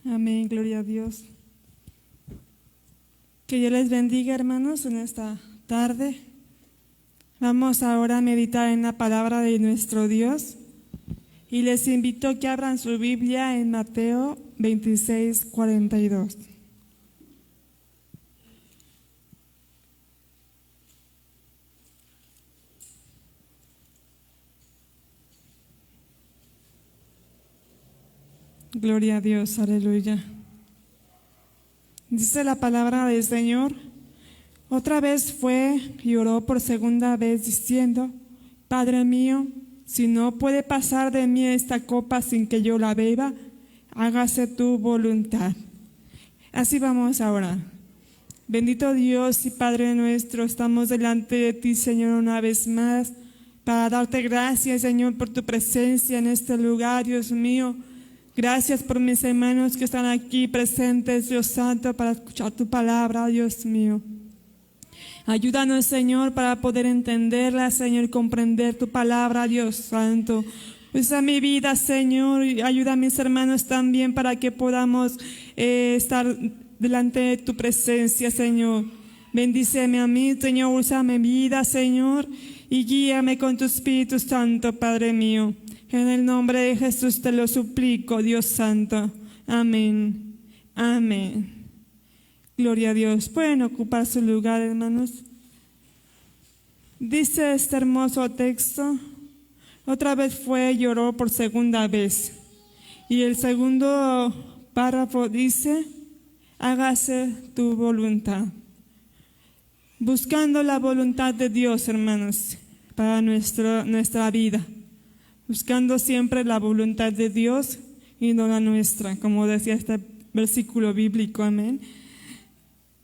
Amén, gloria a Dios. Que Dios les bendiga, hermanos, en esta tarde. Vamos ahora a meditar en la palabra de nuestro Dios y les invito a que abran su Biblia en Mateo 26, 42. Gloria a Dios, aleluya. Dice la palabra del Señor: otra vez fue y oró por segunda vez diciendo: Padre mío, si no puede pasar de mí esta copa sin que yo la beba, hágase tu voluntad. Así vamos a orar. Bendito Dios y Padre nuestro, estamos delante de ti, Señor, una vez más, para darte gracias, Señor, por tu presencia en este lugar, Dios mío. Gracias por mis hermanos que están aquí presentes, Dios Santo, para escuchar tu palabra, Dios mío. Ayúdanos, Señor, para poder entenderla, Señor, y comprender tu palabra, Dios Santo. Usa mi vida, Señor, y ayuda a mis hermanos también para que podamos estar delante de tu presencia, Señor. Bendíceme a mí, Señor, usa mi vida, Señor, y guíame con tu Espíritu Santo, Padre mío. En el nombre de Jesús te lo suplico, Dios Santo. Amén. Amén. Gloria a Dios. Pueden ocupar su lugar, hermanos. Dice este hermoso texto: otra vez fue y lloró por segunda vez. Y el segundo párrafo dice: hágase tu voluntad. Buscando la voluntad de Dios, hermanos, para nuestra vida. Buscando siempre la voluntad de Dios y no la nuestra, como decía este versículo bíblico, amén.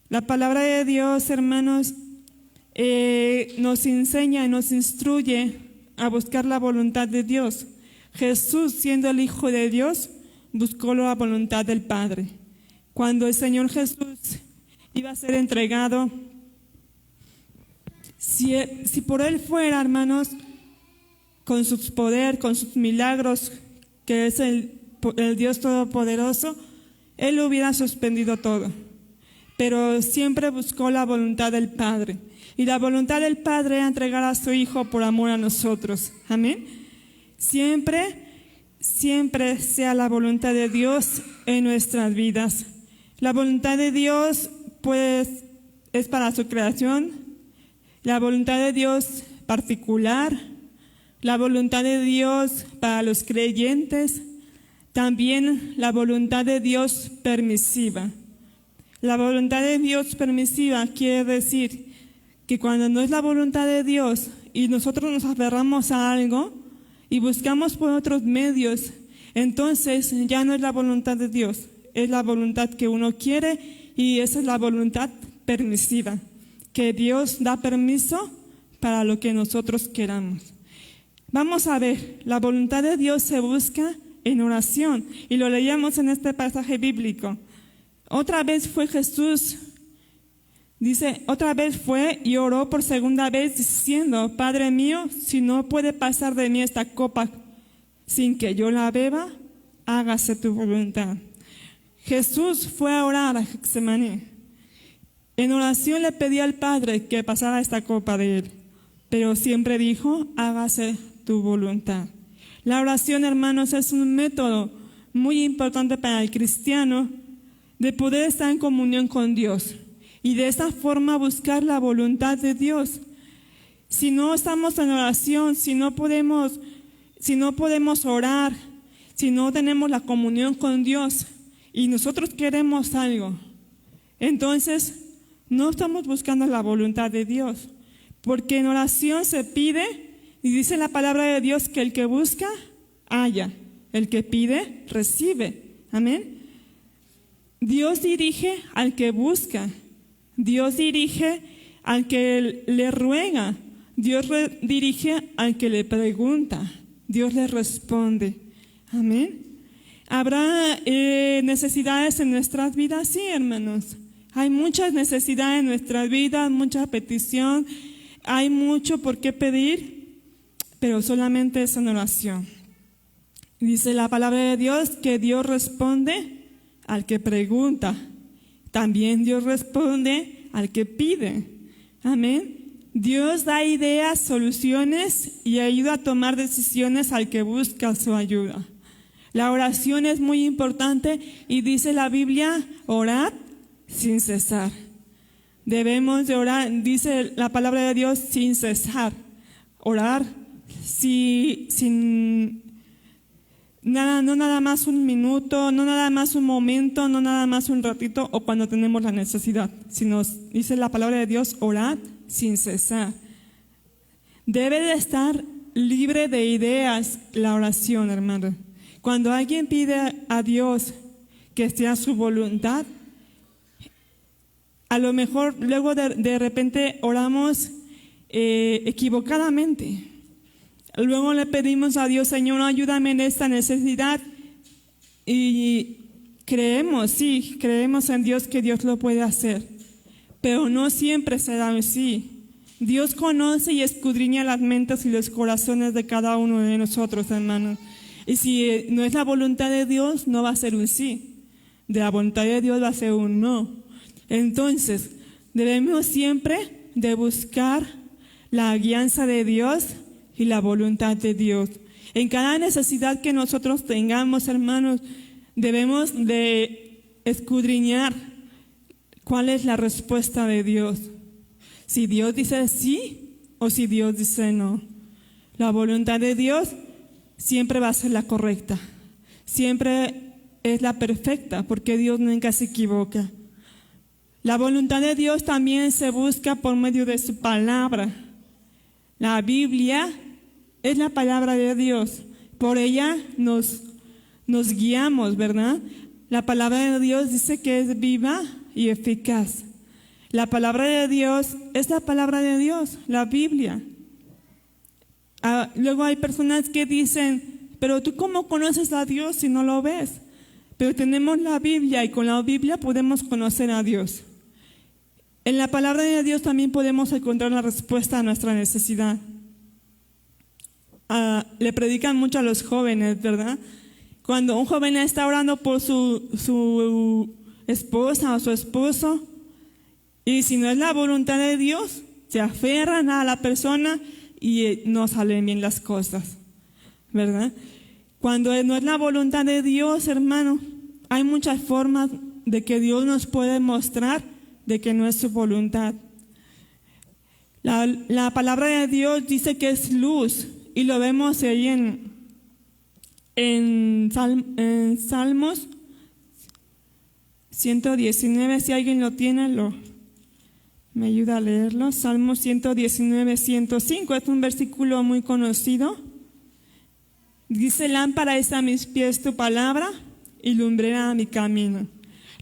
La palabra de Dios, hermanos, nos enseña y nos instruye a buscar la voluntad de Dios. Jesús, siendo el Hijo de Dios, buscó la voluntad del Padre. Cuando el Señor Jesús iba a ser entregado, si por Él fuera, hermanos, con su poder, con sus milagros, que es el Dios Todopoderoso, Él hubiera suspendido todo. Pero siempre buscó la voluntad del Padre. Y la voluntad del Padre era entregar a su Hijo por amor a nosotros. Amén. Siempre sea la voluntad de Dios en nuestras vidas. La voluntad de Dios, pues, es para su creación. La voluntad de Dios particular. La voluntad de Dios para los creyentes, también la voluntad de Dios permisiva. La voluntad de Dios permisiva quiere decir que cuando no es la voluntad de Dios y nosotros nos aferramos a algo y buscamos por otros medios, entonces ya no es la voluntad de Dios, es la voluntad que uno quiere y esa es la voluntad permisiva, que Dios da permiso para lo que nosotros queramos. Vamos a ver, la voluntad de Dios se busca en oración y lo leíamos en este pasaje bíblico. Otra vez fue Jesús, dice, otra vez fue y oró por segunda vez diciendo: Padre mío, si no puede pasar de mí esta copa sin que yo la beba, hágase tu voluntad. Jesús fue a orar a Getsemaní. En oración le pedía al Padre que pasara esta copa de él, pero siempre dijo: hágase tu voluntad. La oración, hermanos, es un método muy importante para el cristiano de poder estar en comunión con Dios y de esta forma buscar la voluntad de Dios. Si no estamos en oración, si no podemos orar, si no tenemos la comunión con Dios y nosotros queremos algo, entonces no estamos buscando la voluntad de Dios, porque en oración se pide. Y dice la palabra de Dios que el que busca, halla. El que pide, recibe. Amén. Dios dirige al que busca. Dios dirige al que le ruega. Dios dirige al que le pregunta. Dios le responde. Amén. ¿Habrá necesidades en nuestras vidas? Sí, hermanos. Hay muchas necesidades en nuestras vidas, mucha petición. Hay mucho por qué pedir, pero solamente es en oración. Dice la palabra de Dios que Dios responde al que pregunta. También Dios responde al que pide. Amén. Dios da ideas, soluciones y ayuda a tomar decisiones al que busca su ayuda. La oración es muy importante y dice la Biblia, orad sin cesar. Debemos de orar, dice la palabra de Dios, sin cesar. Orar sin nada, no nada más un minuto, no nada más un momento, no nada más un ratito o cuando tenemos la necesidad, sino dice la palabra de Dios, orad sin cesar. Debe de estar libre de ideas la oración, hermano. Cuando alguien pide a Dios que sea su voluntad, a lo mejor luego de repente oramos equivocadamente. Luego le pedimos a Dios, Señor, ayúdame en esta necesidad. Y creemos en Dios que Dios lo puede hacer. Pero no siempre se da un sí. Dios conoce y escudriña las mentes y los corazones de cada uno de nosotros, hermanos. Y si no es la voluntad de Dios, no va a ser un sí. De la voluntad de Dios va a ser un no. Entonces, debemos siempre de buscar la guianza de Dios y la voluntad de Dios. En cada necesidad que nosotros tengamos, hermanos, debemos de escudriñar cuál es la respuesta de Dios. Si Dios dice sí o si Dios dice no. La voluntad de Dios siempre va a ser la correcta. Siempre es la perfecta, porque Dios nunca se equivoca. La voluntad de Dios también se busca por medio de su palabra. La Biblia es la palabra de Dios. Por ella nos guiamos, ¿verdad? La palabra de Dios dice que es viva y eficaz. La palabra de Dios es la palabra de Dios, la Biblia. Luego hay personas que dicen, pero ¿tú cómo conoces a Dios si no lo ves? Pero tenemos la Biblia y con la Biblia podemos conocer a Dios. En la palabra de Dios también podemos encontrar la respuesta a nuestra necesidad. Le predican mucho a los jóvenes, ¿verdad? Cuando un joven está orando por su esposa o su esposo, y si no es la voluntad de Dios, se aferran a la persona y no salen bien las cosas, ¿verdad? Cuando no es la voluntad de Dios, hermano, hay muchas formas de que Dios nos puede mostrar de que no es su voluntad. La palabra de Dios dice que es luz y lo vemos ahí en Salmos 119, si alguien lo tiene, me ayuda a leerlo. Salmos 119, 105, es un versículo muy conocido. Dice, lámpara es a mis pies tu palabra y lumbrera a mi camino.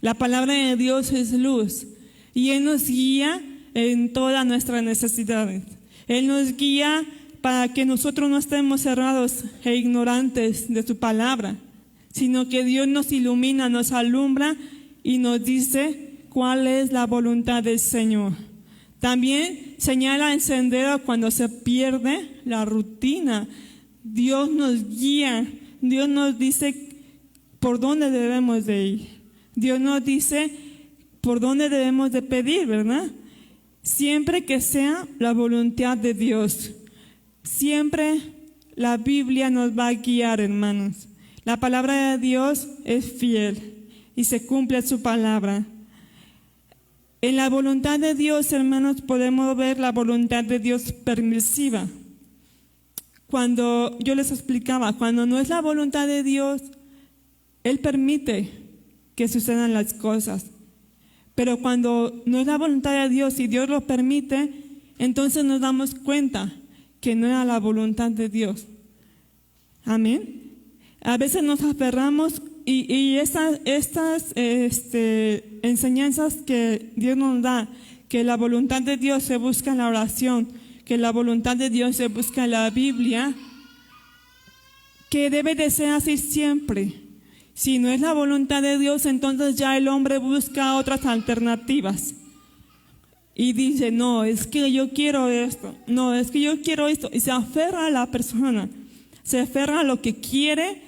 La palabra de Dios es luz y Él nos guía en todas nuestras necesidades. Él nos guía para que nosotros no estemos cerrados e ignorantes de su palabra, sino que Dios nos ilumina, nos alumbra y nos dice cuál es la voluntad del Señor. También señala el sendero cuando se pierde la rutina. Dios nos guía, Dios nos dice por dónde debemos de ir. Dios nos dice por dónde debemos de pedir, ¿verdad? Siempre que sea la voluntad de Dios. Siempre la Biblia nos va a guiar, hermanos. La palabra de Dios es fiel y se cumple su palabra. En la voluntad de Dios, hermanos, podemos ver la voluntad de Dios permisiva. Cuando yo les explicaba, cuando no es la voluntad de Dios, Él permite que sucedan las cosas. Pero cuando no es la voluntad de Dios y Dios lo permite, entonces nos damos cuenta que no era la voluntad de Dios. Amén. A veces nos aferramos y estas enseñanzas que Dios nos da, que la voluntad de Dios se busca en la oración, que la voluntad de Dios se busca en la Biblia, que debe de ser así siempre. Si no es la voluntad de Dios, entonces ya el hombre busca otras alternativas. Y dice, no, es que yo quiero esto, no, es que yo quiero esto. Y se aferra a la persona, se aferra a lo que quiere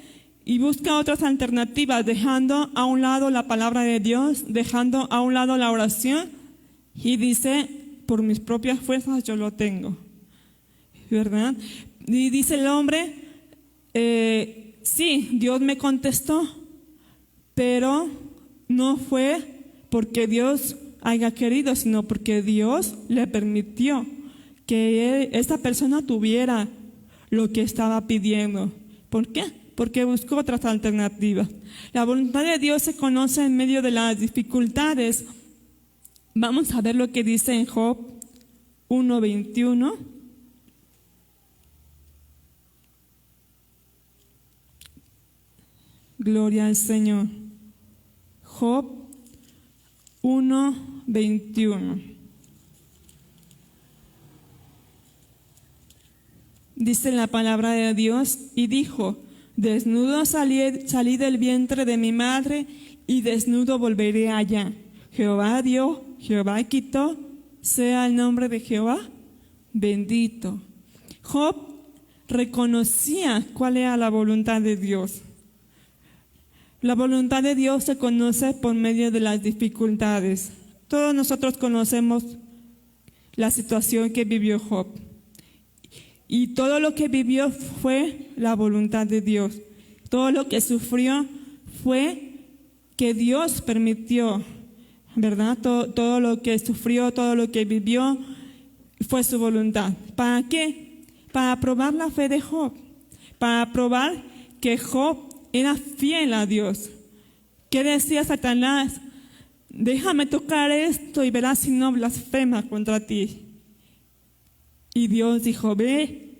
y busca otras alternativas, dejando a un lado la palabra de Dios, dejando a un lado la oración, y dice, por mis propias fuerzas yo lo tengo, ¿verdad? Y dice el hombre, sí, Dios me contestó, pero no fue porque Dios haya querido, sino porque Dios le permitió que esta persona tuviera lo que estaba pidiendo. ¿Por qué? Porque buscó otras alternativas. La voluntad de Dios se conoce en medio de las dificultades. Vamos a ver lo que dice en Job 1:21. Gloria al Señor. Job 1:21. Dice la palabra de Dios, y dijo, desnudo salí del vientre de mi madre, y desnudo volveré allá. Jehová dio, Jehová quitó, sea el nombre de Jehová bendito. Job reconocía cuál era la voluntad de Dios. La voluntad de Dios se conoce por medio de las dificultades. Todos nosotros conocemos la situación que vivió Job. Y todo lo que vivió fue la voluntad de Dios. Todo lo que sufrió fue que Dios permitió, ¿verdad? Todo lo que sufrió, todo lo que vivió fue su voluntad. ¿Para qué? Para probar la fe de Job. Para probar que Job era fiel a Dios. ¿Qué decía Satanás? Déjame tocar esto y verás si no blasfema contra ti. Y Dios dijo, ve,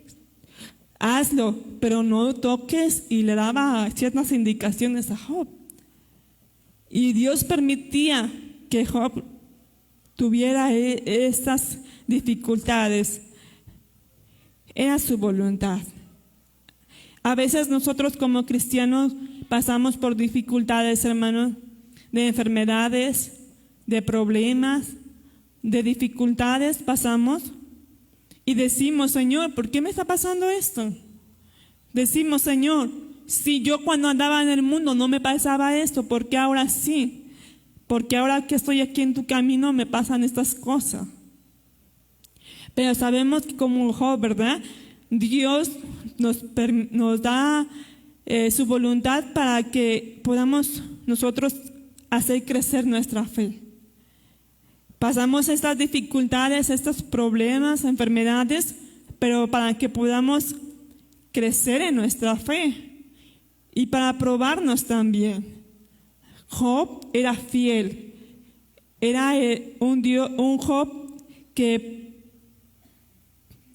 hazlo, pero no toques, y le daba ciertas indicaciones a Job. Y Dios permitía que Job tuviera estas dificultades. Era su voluntad. A veces nosotros como cristianos pasamos por dificultades, hermanos, de enfermedades, de problemas, de dificultades pasamos. Y decimos, Señor, ¿por qué me está pasando esto? Decimos, Señor, si yo cuando andaba en el mundo no me pasaba esto, ¿por qué ahora sí? Porque ahora que estoy aquí en tu camino me pasan estas cosas. Pero sabemos que como Job, ¿verdad? Dios nos da su voluntad para que podamos nosotros hacer crecer nuestra fe. Pasamos estas dificultades, estos problemas, enfermedades, pero para que podamos crecer en nuestra fe y para probarnos también. Job era fiel, era un Job que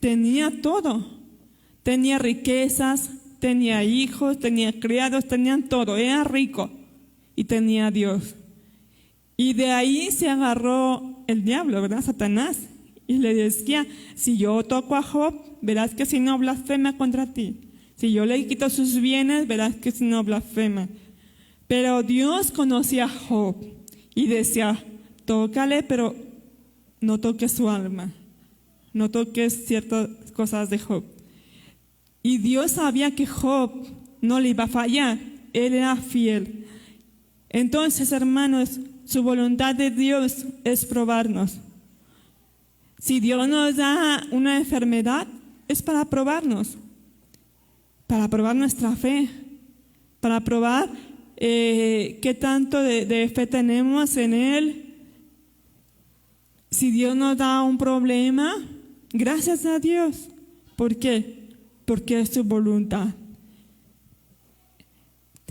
tenía todo, tenía riquezas, tenía hijos, tenía criados, tenían todo, era rico y tenía a Dios. Y de ahí se agarró el diablo, ¿verdad? Satanás. Y le decía, si yo toco a Job, verás que si no blasfema contra ti. Si yo le quito sus bienes, verás que si no blasfema. Pero Dios conocía a Job y decía, tócale, pero no toques su alma. No toques ciertas cosas de Job. Y Dios sabía que Job no le iba a fallar. Él era fiel. Entonces, hermanos, su voluntad de Dios es probarnos. Si Dios nos da una enfermedad, es para probarnos, para probar nuestra fe, para probar qué tanto de fe tenemos en Él. Si Dios nos da un problema, gracias a Dios. ¿Por qué? Porque es su voluntad.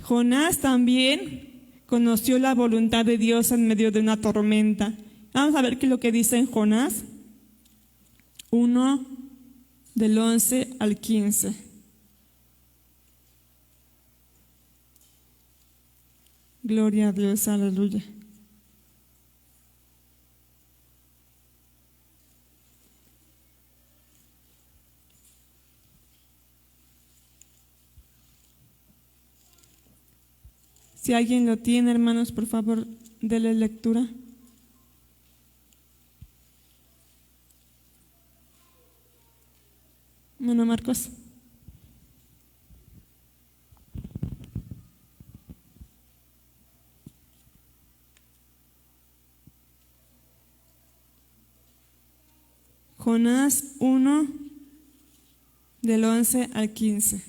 Jonás también conoció la voluntad de Dios en medio de una tormenta. Vamos a ver qué es lo que dice en Jonás 1, del 11 al 15. Gloria a Dios, aleluya. Si alguien lo tiene, hermanos, por favor, denle lectura. Bueno, Marcos. Jonás 1, del 11 al 15.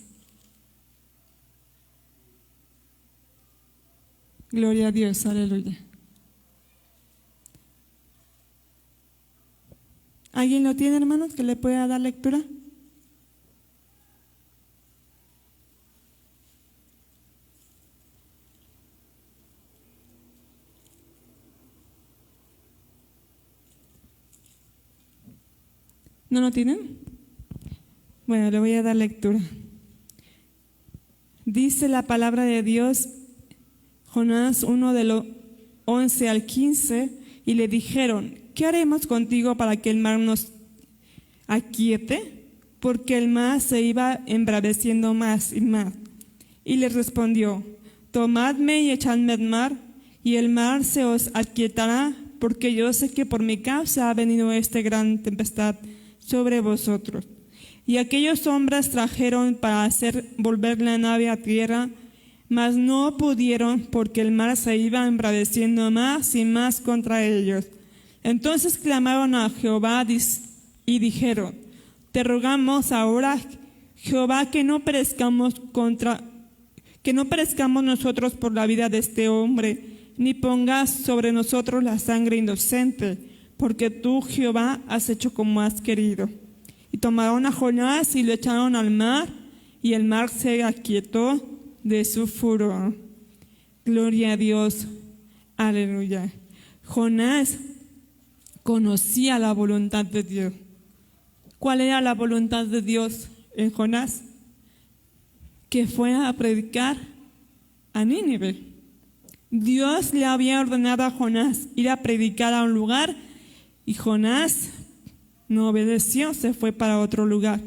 Gloria a Dios, aleluya. ¿Alguien lo tiene, hermanos, que le pueda dar lectura? ¿No lo tienen? Bueno, le voy a dar lectura. Dice la palabra de Dios, Jonás 1 del 11 al 15, y le dijeron: ¿qué haremos contigo para que el mar nos aquiete? Porque el mar se iba embraveciendo más y más. Y les respondió: tomadme y echadme al mar, y el mar se os aquietará, porque yo sé que por mi causa ha venido esta gran tempestad sobre vosotros. Y aquellos hombres trajeron para hacer volver la nave a tierra, mas no pudieron, porque el mar se iba embraveciendo más y más contra ellos. Entonces clamaron a Jehová y dijeron: te rogamos ahora, Jehová, que no perezcamos nosotros por la vida de este hombre, ni pongas sobre nosotros la sangre inocente, porque tú, Jehová, has hecho como has querido. Y tomaron a Jonás y lo echaron al mar, y el mar se aquietó de su furor. Gloria a Dios, aleluya. Jonás conocía la voluntad de Dios. ¿Cuál era la voluntad de Dios en Jonás? Que fuera a predicar a Nínive. Dios le había ordenado a Jonás ir a predicar a un lugar, y Jonás no obedeció, se fue para otro lugar.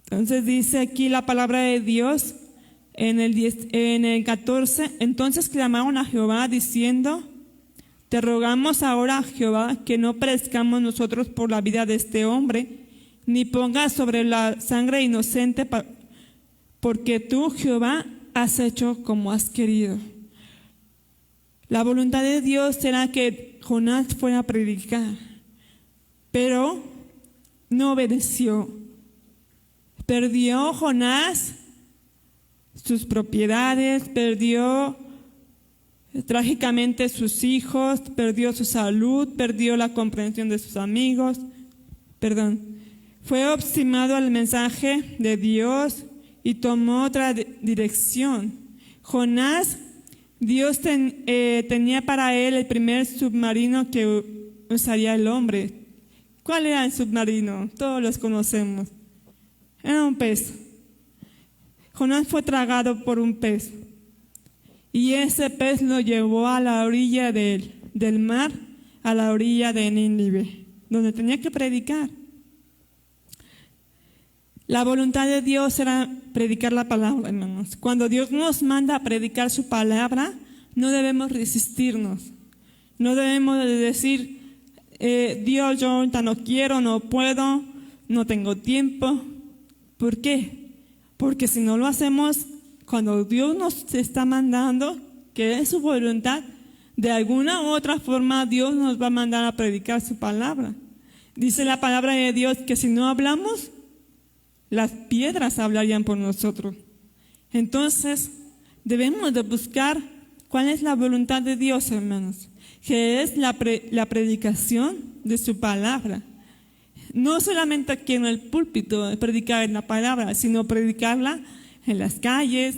Entonces dice aquí la palabra de Dios en el 14: entonces clamaron a Jehová diciendo: te rogamos ahora, Jehová, que no perezcamos nosotros por la vida de este hombre, ni pongas sobre la sangre inocente, porque tú, Jehová, has hecho como has querido. La voluntad de Dios era que Jonás fuera a predicar, pero no obedeció. Perdió Jonás sus propiedades, perdió trágicamente sus hijos, perdió su salud, perdió la comprensión de sus amigos. Fue obstinado al mensaje de Dios y tomó otra dirección. Jonás, Dios tenía para él el primer submarino que usaría el hombre. ¿Cuál era el submarino? Todos los conocemos. Era un pez. Jonás fue tragado por un pez, y ese pez lo llevó a la orilla del mar, a la orilla de Nínive, donde tenía que predicar. La voluntad de Dios era predicar la palabra, hermanos. Cuando Dios nos manda a predicar su palabra, no debemos resistirnos. No debemos de decir: Dios, yo ahorita no quiero, no puedo, no tengo tiempo. ¿Por qué? Porque si no lo hacemos cuando Dios nos está mandando, que es su voluntad, de alguna u otra forma Dios nos va a mandar a predicar su palabra. Dice la palabra de Dios que si no hablamos, las piedras hablarían por nosotros. Entonces, debemos de buscar cuál es la voluntad de Dios, hermanos, que es la predicación de su palabra. No solamente aquí en el púlpito predicar la palabra, sino predicarla en las calles,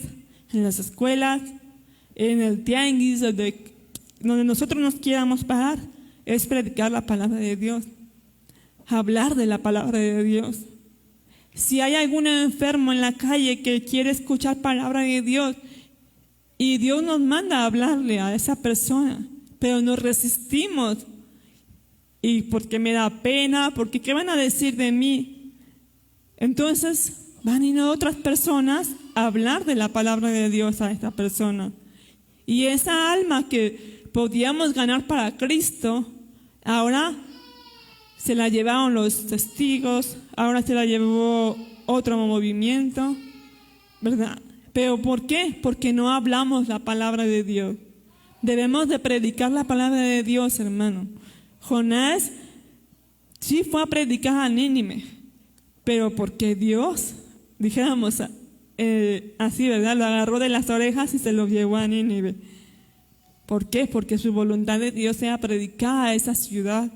en las escuelas, en el tianguis, donde nosotros nos quieramos parar, es predicar la palabra de Dios, hablar de la palabra de Dios. Si hay algún enfermo en la calle que quiere escuchar palabra de Dios, y Dios nos manda a hablarle a esa persona, pero nos resistimos, y porque me da pena, porque ¿qué van a decir de mí? Entonces van a ir otras personas a hablar de la palabra de Dios a esta persona, y esa alma que podíamos ganar para Cristo, ahora se la llevaron los testigos, ahora se la llevó otro movimiento, ¿verdad? ¿Pero por qué? Porque no hablamos la palabra de Dios. Debemos de predicar la palabra de Dios, hermano. Jonás Sí fue a predicar a Nínive, pero porque Dios, dijéramos así, ¿verdad? Lo agarró de las orejas y se lo llevó a Nínive. ¿Por qué? Porque su voluntad de Dios era predicar a esa ciudad.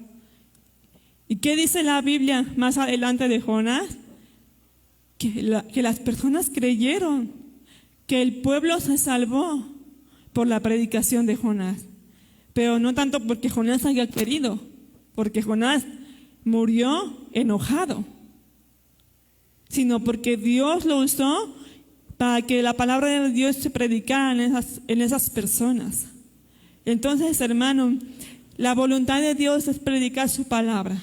¿Y qué dice la Biblia más adelante de Jonás? Que las personas creyeron, que el pueblo se salvó por la predicación de Jonás. Pero no tanto porque Jonás haya querido, porque Jonás murió enojado, sino porque Dios lo usó para que la palabra de Dios se predicara en esas personas. Entonces, hermano, la voluntad de Dios es predicar su palabra.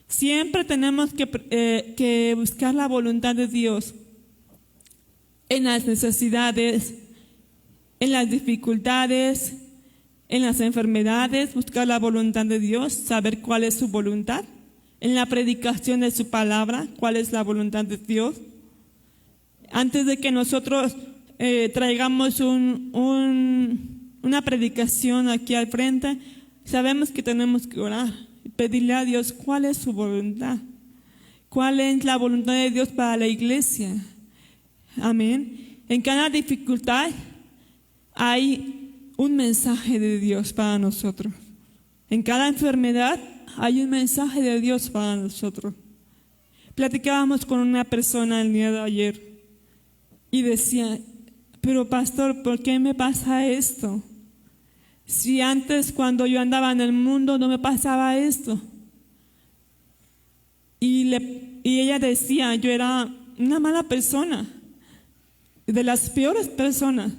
Siempre tenemos que buscar la voluntad de Dios en las necesidades, en las dificultades, en las enfermedades, buscar la voluntad de Dios, saber cuál es su voluntad. En la predicación de su palabra, cuál es la voluntad de Dios. Antes de que nosotros traigamos una predicación aquí al frente, sabemos que tenemos que orar, pedirle a Dios cuál es su voluntad, cuál es la voluntad de Dios para la iglesia. Amén. En cada dificultad hay un mensaje de Dios para nosotros. En cada enfermedad hay un mensaje de Dios para nosotros. Platicábamos con una persona el día de ayer y decía, pero pastor, ¿por qué me pasa esto? Si antes cuando yo andaba en el mundo no me pasaba esto. Y ella decía, yo era una mala persona, de las peores personas,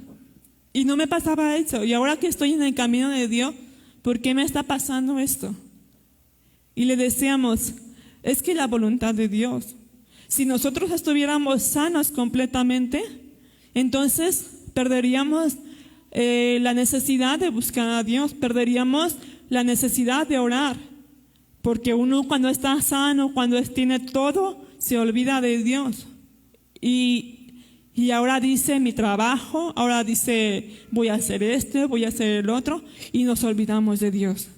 y no me pasaba eso. Y ahora que estoy en el camino de Dios, ¿por qué me está pasando esto? Y le decíamos, es que la voluntad de Dios. Si nosotros estuviéramos sanos completamente, entonces perderíamos la necesidad de buscar a Dios, perderíamos la necesidad de orar, porque uno cuando está sano, cuando tiene todo, se olvida de Dios. Y ahora dice mi trabajo, ahora dice voy a hacer esto, voy a hacer el otro, y nos olvidamos de Dios.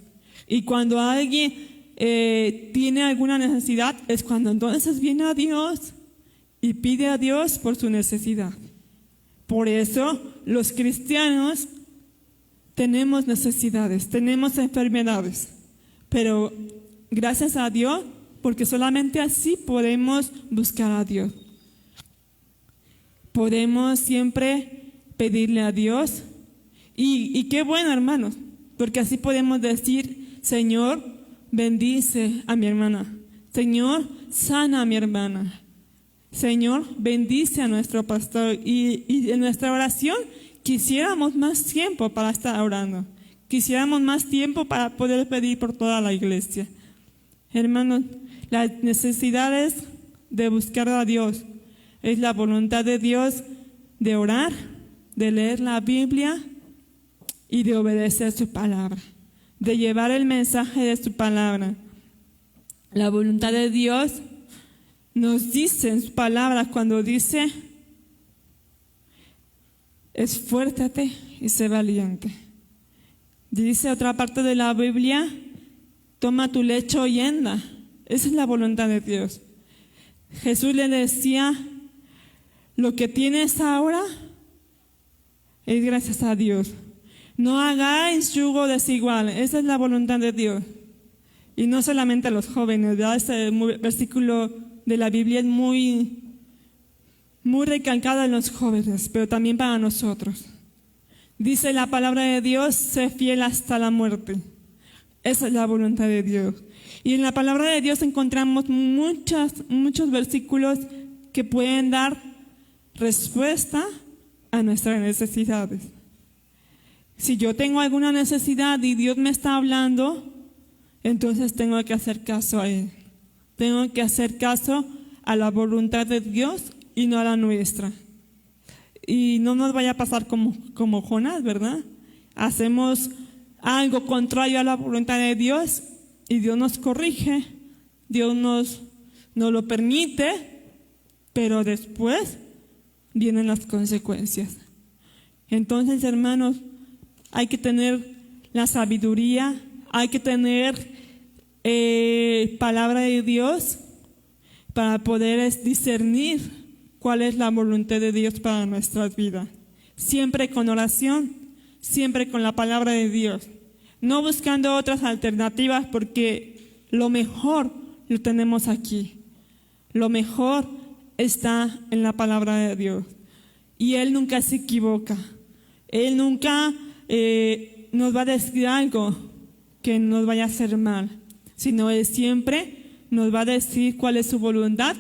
Y cuando alguien tiene alguna necesidad, es cuando entonces viene a Dios y pide a Dios por su necesidad. Por eso los cristianos tenemos necesidades, tenemos enfermedades, pero gracias a Dios, porque solamente así podemos buscar a Dios. Podemos siempre pedirle a Dios y qué bueno, hermanos, porque así podemos decir, Señor, bendice a mi hermana. Señor, sana a mi hermana. Señor, bendice a nuestro pastor. Y en nuestra oración quisiéramos más tiempo para estar orando. Quisiéramos más tiempo para poder pedir por toda la iglesia. Hermanos, las necesidades de buscar a Dios es la voluntad de Dios de orar, de leer la Biblia y de obedecer su palabra, de llevar el mensaje de su palabra. La voluntad de Dios nos dice en su palabra cuando dice, esfuérzate y sé valiente. Dice otra parte de la Biblia, toma tu lecho y anda. Esa es la voluntad de Dios. Jesús le decía, lo que tienes ahora es gracias a Dios. No hagáis yugo desigual. Esa es la voluntad de Dios. Y no solamente a los jóvenes, ¿verdad? Este versículo de la Biblia es muy recalcado en los jóvenes, pero también para nosotros. Dice la palabra de Dios, sé fiel hasta la muerte. Esa es la voluntad de Dios. Y en la palabra de Dios encontramos muchos versículos que pueden dar respuesta a nuestras necesidades. Si yo tengo alguna necesidad y Dios me está hablando, entonces tengo que hacer caso a Él. Tengo que hacer caso a la voluntad de Dios y no a la nuestra. Y no nos vaya a pasar como Jonás, ¿verdad? Hacemos algo contrario a la voluntad de Dios y Dios nos corrige, Dios nos lo permite, pero después vienen las consecuencias. Entonces, hermanos, hay que tener la sabiduría, hay que tener palabra de Dios para poder discernir cuál es la voluntad de Dios para nuestras vidas. Siempre con oración, siempre con la palabra de Dios. No buscando otras alternativas, porque lo mejor lo tenemos aquí. Lo mejor está en la palabra de Dios. Y Él nunca se equivoca. Él nunca nos va a decir algo que nos vaya a hacer mal, sino Él siempre nos va a decir cuál es su voluntad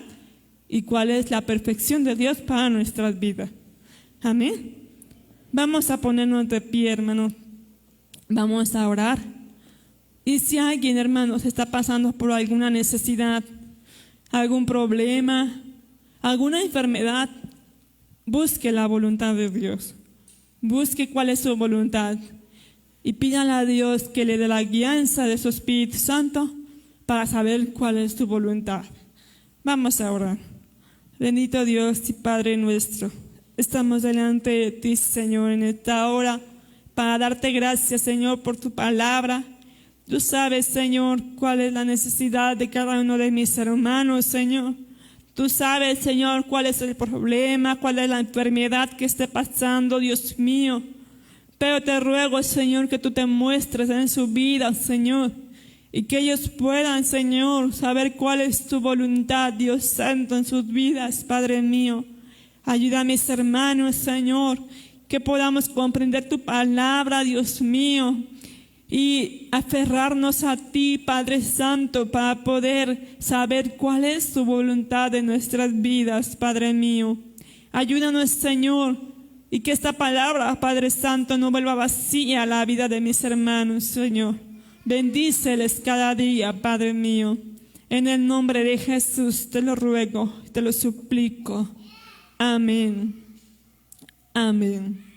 y cuál es la perfección de Dios para nuestras vidas. Amén. Vamos a ponernos de pie, hermanos. Vamos a orar. Y si alguien, hermanos, está pasando por alguna necesidad, algún problema, alguna enfermedad, busque la voluntad de Dios. Busque cuál es su voluntad. Y pídale a Dios que le dé la guianza de su Espíritu Santo para saber cuál es su voluntad. Vamos a orar. Bendito Dios y Padre nuestro, estamos delante de ti, Señor, en esta hora para darte gracias, Señor, por tu palabra. Tú sabes, Señor, cuál es la necesidad de cada uno de mis hermanos, Señor. Tú sabes, Señor, cuál es el problema, cuál es la enfermedad que esté pasando, Dios mío. Pero te ruego, Señor, que tú te muestres en su vida, Señor, y que ellos puedan, Señor, saber cuál es tu voluntad, Dios Santo, en sus vidas, Padre mío. Ayuda a mis hermanos, Señor, que podamos comprender tu palabra, Dios mío, y aferrarnos a ti, Padre Santo, para poder saber cuál es tu voluntad en nuestras vidas, Padre mío. Ayúdanos, Señor, y que esta palabra, Padre Santo, no vuelva vacía a la vida de mis hermanos, Señor. Bendíceles cada día, Padre mío. En el nombre de Jesús te lo ruego, te lo suplico. Amén. Amén.